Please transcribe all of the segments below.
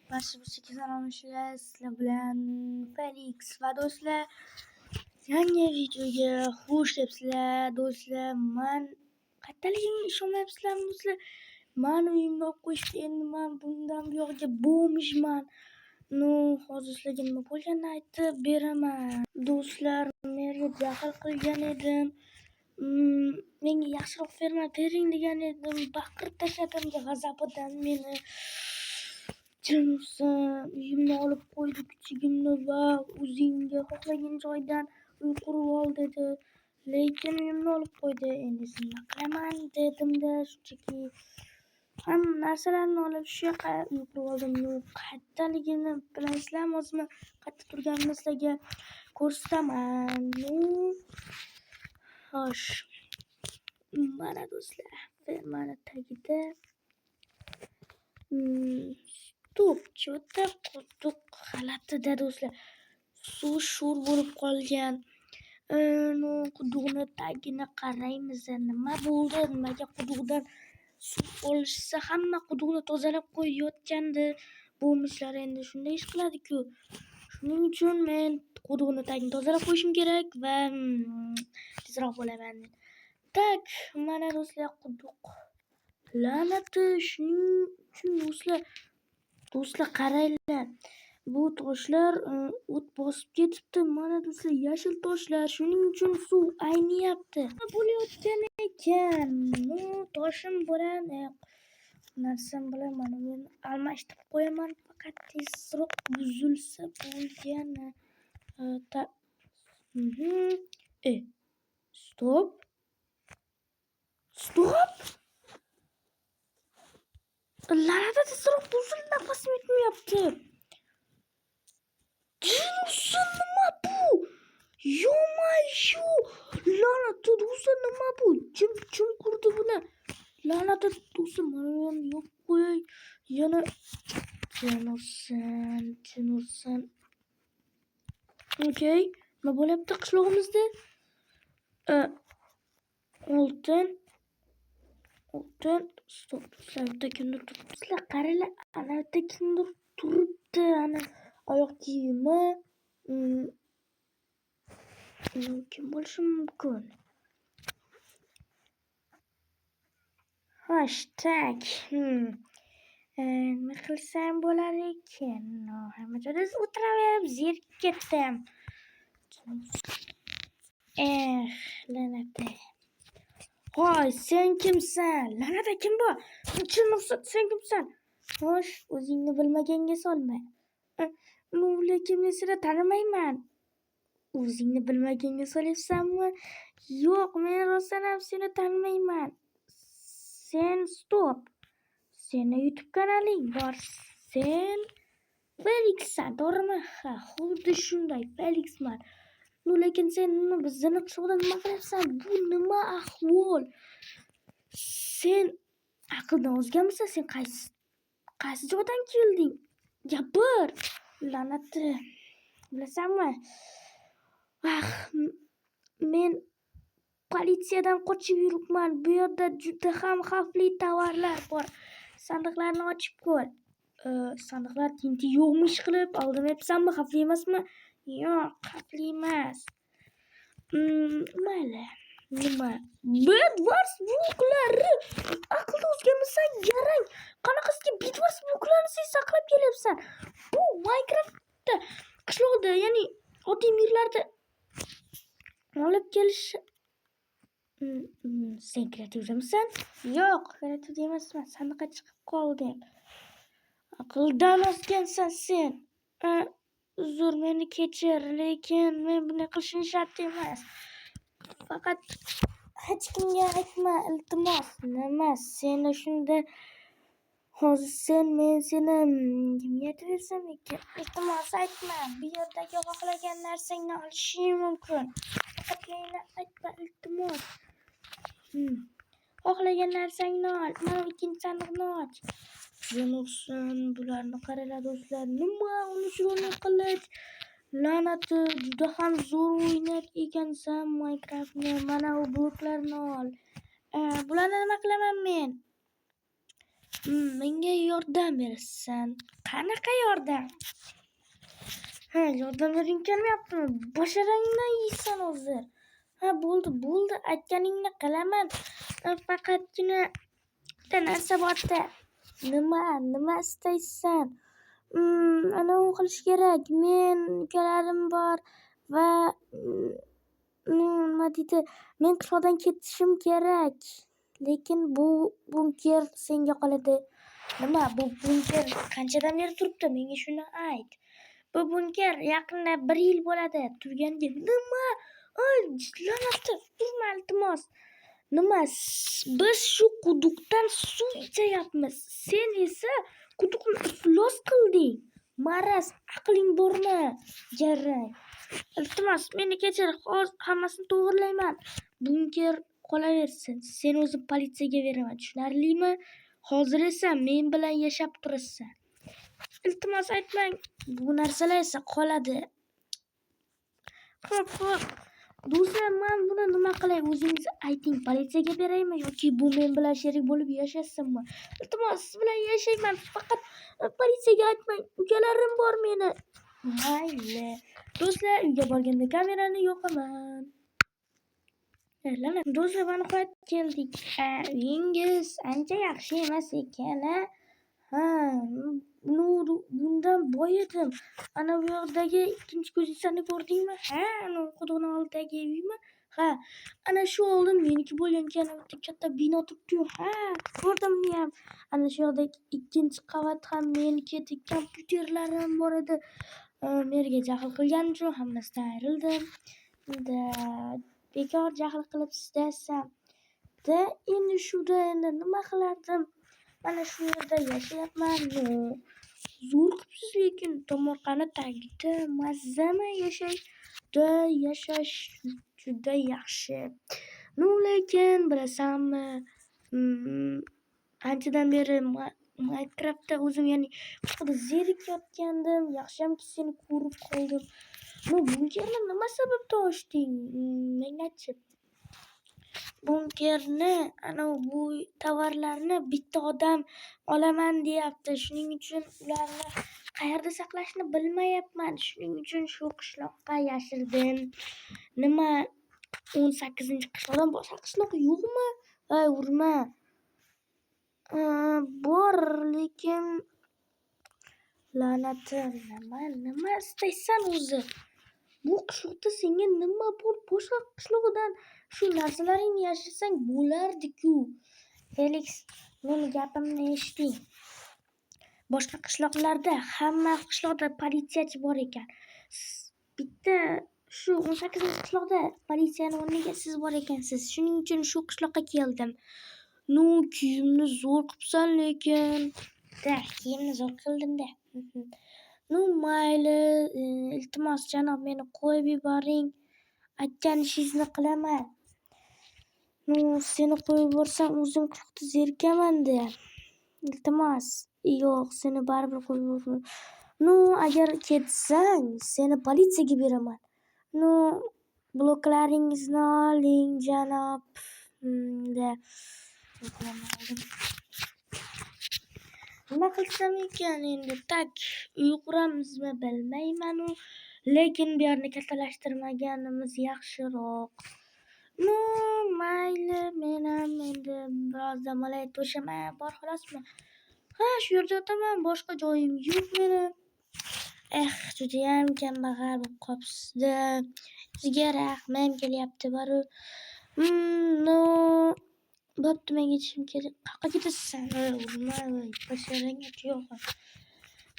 Barcha salomlashlar sizlar bilan Felix va do'stlar, yangi videoga xush kelibsizlar do'stlar. Men qayerdaligimga ishonmayapsizlarmi do'stlar? Men uyimni olib qo'yishdi, endi men bundan buyog'iga bo'lmishman. Hozir sizlarga nima bo'lganini aytib beraman. Do'stlar, menga jahl qilgan edim. Menga yaxshiroq ferma bering degan edim. Baqirib tashladim g'azabidan meni. Jinimsan, uyimni olib qo'ydi kuchugimni va o'zingga xohlagan joydan uy qurib ol dedi. Lekin uyimni olib qo'ydi. Endi nima qilaman dedim-da, shunchaki hamma narsalarni olib shu yoqqa uy qurib oldim. Qayerdaligini bilasizlarmi? O'zimni qayerda turganimni sizlarga ko'rsataman. Xo'sh, mana do'stlar, fermani tagida cho'ta quduq g'alati-da do'stlar. Suv sho'r bo'lib qolgan. Quduqni tagini qaraymiz. Nima bo'ldi? Nimaga quduqdan suv olishsa hamma quduqni tozalab qo'yayotgandi. Bo'lmishlar endi shunday ish qiladi-ku. Shuning uchun men quduqni tagini tozalab qo'yishim kerak va tezroq bo'laman. Tak, mana do'stlar quduq. La'nati, shuning uchun do'stlar qaranglar. Bu toshlar o't bosib ketibdi. Mana do'stlar, yashil toshlar. Shuning uchun suv ayniyapti. Nima bo'layotgan ekan? Toshim bilan narsam bilan mana men almashtirib qo'yaman. Faqat tezroq buzilsa bo'lgani. Stop. La'nat, tezroq buzil, nafasim yetmayapti. Jinimsan, nima bu? Yo-mayo! La'nat, do'stlar, nima bu? Kim qurdi buni? La'nat, do'stlar, mana buni yo'q qo'yay. Yana jinursan. Okey, nima bo'lyapti qishlog'imizda? Oltin. Stop, do'stlar, kimdir turibdi. Sizlar qaranglar, ana yerda kimdir turibdi. Ana oyoq kiyimi. Kim bo'lishi mumkin? Hashtag. Nima qilsam bo'lar ekan? Hamma joyda o'tiraverib zerikib ketdim. La'nat. Hoy, sen kimsan? La'nat, kim bu? Chinursan, sen kimsan? Xo'sh, o'zingni bilmaganga solma. Lekin men seni tanimayman. O'zingni bilmaganga solyapsanmi? Yo'q, men rostdan ham seni tanimayman. Sen stop. Seni YouTube kanaling bor. Sen Felixsan, to'g'rimi? Ha, xuddi shunday Felixman. Lekin sen bizni qishloqda nima qilyapsan? Bu nima ahvol? Sen aqldan ozganmisan? Sen qaysi joydan kelding? Gapir. La'nati. Bilasanmi? Men politsiyadan qochib yuribman. Bu yerda juda ham xavfli tovarlar bor. Sandiqlarni ochib ko'r. Sandiqlar tinti yo'qmish qilib aldamayapsanmi? Xavfli emasmi? Yo'q, xavfli emas. Mayli. Nima? Bedwars bloklari. Aqlda o'zganmisan, garang. Qanaqasiga Bedwars bloklarini sen saqlab kelyapsan? Bu Minecraftda qishloqda, ya'ni oddiy mirlarda olib kelish. Sen kreativmisan? Yo'q, kreativ emasman. Sandiqqa chiqib qoldim. Aqldan ozgansan sen. Uzr, meni kechir, lekin men bunday qilishim shart emas. Faqat hech kimga aytma, iltimos. Nima? Seni shunda hozir men seni kimga aytaversam ekan? Iltimos aytma. Bu yerdagi xohlagan narsangni olishing mumkin. Faqat meni aytma, iltimos. Xohlagan narsangni ol. Mana ikkinchi sandiqni och. Jinursan, bularni qaranglar do'stlar. Nima unushirni qilich? La'nati, juda ham zo'r o'ynar ekansan Minecraftni. Mana bu bloklarni ol. Bularni nima qilaman men? Menga yordam berasan. Qanaqa yordam? Yordam bering kelmayaptimi? Basharangdan yeysan hozir. Bo'ldi, aytganingni qilaman. Faqatgina bitta narsa borda. Nima istaysan? Anavi qilish kerak. Men ukalarim bor va nima deydi? Men qishloqdan ketishim kerak. Lekin bu bunker senga qoladi. Nima bu bunker qanchadan beri turibdi? Menga shuni ayt. Bu bunker yaqinda 1 yil bo'ladi turganiga. Nima? La'nati, urma iltimos. Nima? Biz shu quduqdan suv ichayapmiz. Sen esa quduqni iflos qilding. Maraz, aqling bormi? Jarang. Iltimos, meni kechir. Hozir hammasini to'g'rilayman. Bunker qolaversin. Sen o'zing politsiyaga beraman. Tushunarlimi? Hozir esa men bilan yashab turasan. Iltimos aytmang. Bu narsalar esa qoladi. Xo'p. Do'stlar, men buni nima qilay? O'zingiz ayting, politsiyaga beraymi yoki bu men bilan sherik bo'lib yashasizmi? Iltimos, siz bilan yashayman. Faqat politsiyaga aytmang. Ukalarim bor meni. Mayli. Do'stlar, uyga borganda kamerani yoqaman. Do'stlar, mana qaytib keldik. Uyingiz ancha yaxshi emas ekan, bundan boy edim. Ana bu yoqdagi ikkinchi ko'chalarni ko'rdingmi? Ana quduqning oldidagi uymi? Ana shu oldin meniki bo'lgan ekan. Bitta katta bino turibdi-yu. Ko'rdimni ham. Ana shu yoqdagi ikkinchi qavat ham meniki. Kompyuterlar ham bor edi. Merga jahl qilganim uchun hammasidan ayrildim. Bekor jahl qilibsiz desam. Endi shuda nima qilardim? Mana shu yerda yashayapman. Zo'r qilibsiz, lekin tomorqani tagida mazzami yashash juda yaxshi. Lekin bilasanmi, anchadan beri Minecraftda o'zim zerikayotgandim. Yaxshiyamki seni ko'rib qoldim. Bunkerni nima sababda ochding? Menga aytchi. Bunkerni, bu tovarlarni bitta odam olaman deyapti. Shuning uchun ularni qayerda saqlashni bilmayapman. Shuning uchun shu qishloqqa yashirdim. Nima 18-qishloqdan boshqa qishloq yo'qmi? Urma. Bor, lekin la'nati, nima istaysan o'zi? Bu qishloqda senga nima bor? Boshqa qishloqdan shu narsalaringni yashasang bo'lardi-ku. Felix, meni gapimni eshiting. Boshqa qishloqlarda, hamma qishloqda politsiyachi bor ekan. Bitta shu 18-qishloqda politsiyani o'rniga siz bor ekansiz. Shuning uchun shu qishloqqa keldim. Kiyimni zo'r qilibsan, lekin kiyimni zo'r qildim-da. Mayli, iltimos janob, meni qo'yib yuboring. Aytgan ishingizni qilaman. Seni qo'yib yuborsam o'zim qishloqda zerikaman-da. Iltimos. Yo'q, seni baribir qo'yib yubormayman. Agar ketsang, seni politsiyaga beraman. Bloklaringizni oling, janob. Nima qilsam ekan endi? Uy quramizmi bilmayman, lekin bu yerni kattalashtirmaganimiz yaxshiroq. Mayli, men ham endi biroz dam olay, to'shamay bor xolosmi? Shu yerda yotaman, boshqa joyim yo'q meni. Judayam kambag'al bo'lib qolibsiz-da. Sizga rahmim kelyapti, baru. Bo'pti, men ketishim kerak. Qayerga ketasan? Urma, basharang yo'q.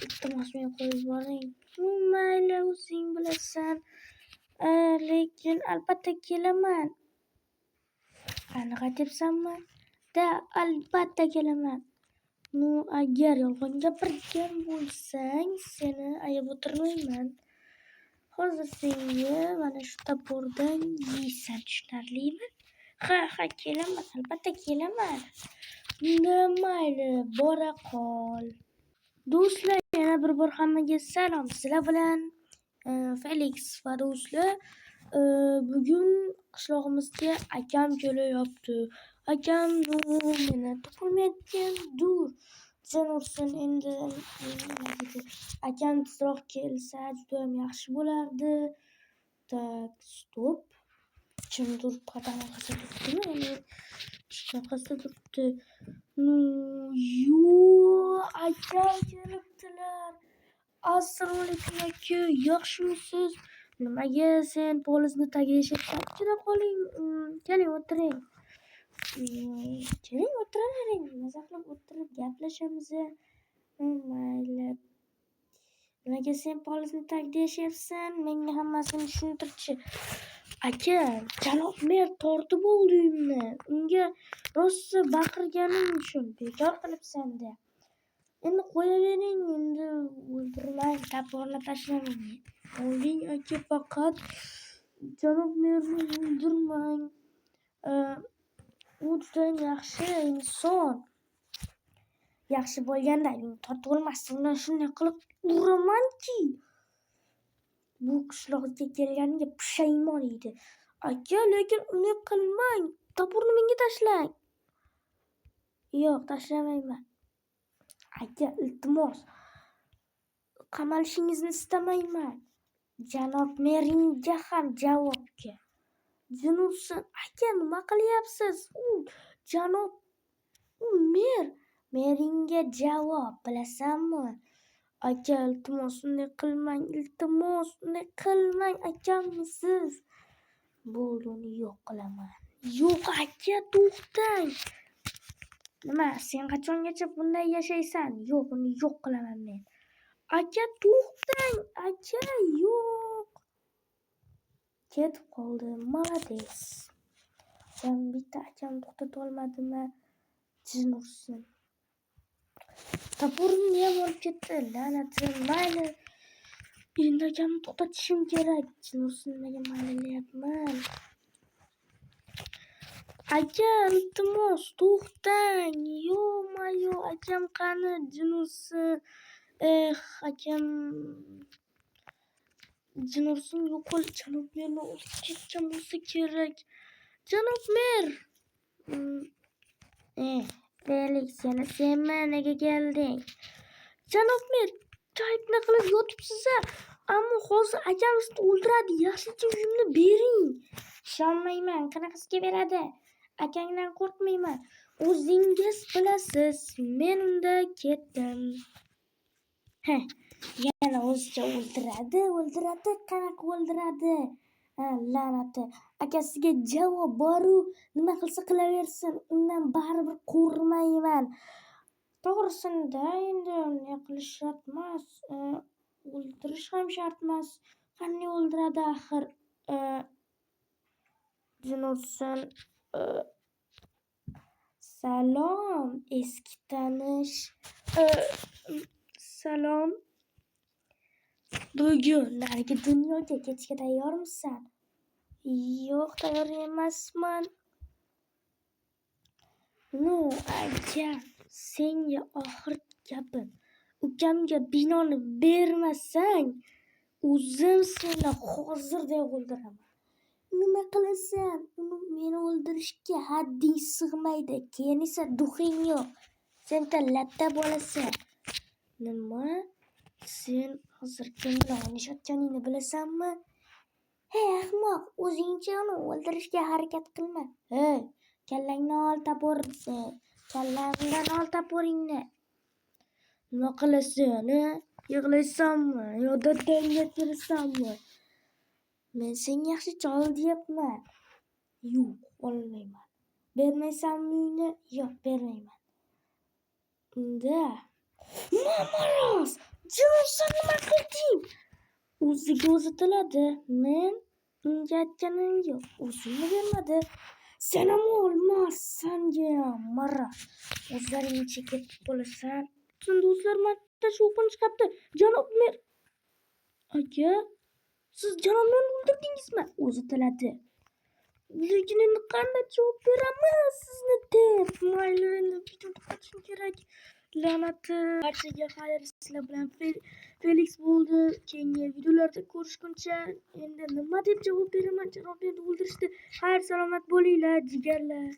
Iltimos, meni qo'yib yuboring. Mayli, o'zing bilasan. Lekin albatta kelaman. Aniq aytyapsanmi? Albatta kelaman. Agar yolg'on gapirgan bo'lsang, seni ayab o'tirmayman. Hozir senga mana shu topordan yeysan, tushunarlimi? Kelaman, albatta kelaman. Mayli, bora qol. Do'stlar, yana bir bor hammaga salom. Sizlar bilan Felix va do'stlar, bugun qishlog'imizga akam kelyapti. akam meni topolmayotgan dur. Jon ursin endi nima deydi. Akam tezroq kelsa judayam yaxshi bo'lardi. Tak, stop. Kimdir qadamaqasi turibdimi? Endi shunaqasi turibdi. Akam kelibdilar. Assalomu alaykum aka, yaxshimisiz? Nimaga sen polizni tagiga yashaysang? Kira qoling, keling o'tiring. Keling o'tiravering, maza qilib o'tirib gaplashamiz. Mayli. Nimaga sen polizni tagida yashayapsan? Menga hammasini tushuntirchi. Aka, janob mer tortib oldi uyimni. Unga rosa baqirganim uchun bekor qilibsan-da. Endi qo'yavering, endi o'ldirmang, toporni tashlamang. Olding aka, faqat janob merni o'ldirmang. U juda yaxshi inson. Yaxshi bo'lganda meni tortib olmasdan shunday qilib uramanki, bu qishloqqa kelganiga pushaymon edi. Aka, lekin uni qilmang. Toporni menga tashlang. Yo'q, tashlamayman. Aka, iltimos. Qamalishingizni istamayman. Janob meringga ham javobga. Jin ursin. Aka, nima qilyapsiz? Janob mer. Meringga javob, bilasanmi? Aka, iltimos unday qilmang. Iltimos unday qilmang, akamisiz. Bo'ldi, uni yo'q qilaman. Yo'q aka, to'xtang. Nima, sen qachongacha bunday yashaysan? Yo'q, uni yo'q qilaman men. Aka, to'xtang. Aka, yo'q. Ketib qoldi. Malades. Sen bitta akam to'xtata olmadimi? Jin ursin. Topurimni ham olib ketdi. La'natim, mayli. Endi akamni to'xtatishim kerak. Jin ursin, nimaga maylilayapman? Aka, iltimos, to'xtang. Yo'q-mayo, akam qani? Jin ursin. Akam jin ursin, yo'qol. Janob merni olib ketgan bo'lsa kerak. Janob mer. Felix, yana senmi? Nega kelding? Janob mer, choyibni qilib yotibsiz-a. Ammo hozir akam sizni o'ldiradi. Yaxshicha uyimni bering. Ishonmayman. Qanaqasiga beradi? Akangdan qo'rqmayman. O'zingiz bilasiz. Men unda ketdim. Yana o'zicha o'ldiradi. Qanaqa o'ldiradi? La'nati. Akasiga javob boru, nima qilsa qilaversin. Undan baribir qo'rqmayman. To'g'risida endi unday qilish shart emas. O'ldirish ham shart emas. Qanday o'ldiradi axir? Jin ursin. Salom, eski tanish. Salom. Bugun narigi dunyoga ketishga tayyormisan? Yo'q, tayyor emasman. Aka, senga oxirgi gapim. Ukamga binoni bermasang, o'zim seni hozirda o'ldiraman. Nima qilasan? Meni o'ldirishga hadding sig'maydi. Keyin esa duxing yo'q. Sen latta bo'lasan. Nima? Sen hozir kim bilan o'ynashayotganingni bilasanmi? Hey ahmoq, o'zingcha uni o'ldirishga harakat qilma. Hey, kallangni ol, taporni. Kallamdan ol taporingni. Nima qilasan? Yig'laysanmi? Yo dadangga tirasanmi? Men senga yaxshicha ol deyapman. Yo'q, olmayman. Bermaysanmi uyni? Yo'q, bermayman. Unda Mamaros, Jonson nima qilding? O'ziga o'zi tiladi. Men unga aytganim yo'q. O'zimni bermadi. Sen ham olmas, sanga ham mara. O'zlaringcha ketib qolasan. Sen do'stlar marta shovqin chiqapti. Janob mer. Aka, siz janob merni o'ldirdingizmi? O'zi tiladi. Lekin endi qanday javob beramiz sizni deb? Mayli, endi video to'xtatishim kerak. La'nati. Barchaga xayr, sizlar bilan Felix bo'ldi. Keyingi videolarda ko'rishguncha endi nima deb javob beraman? Janob merni o'ldirishdi. Xayr, salomat bo'linglar, jigarlar.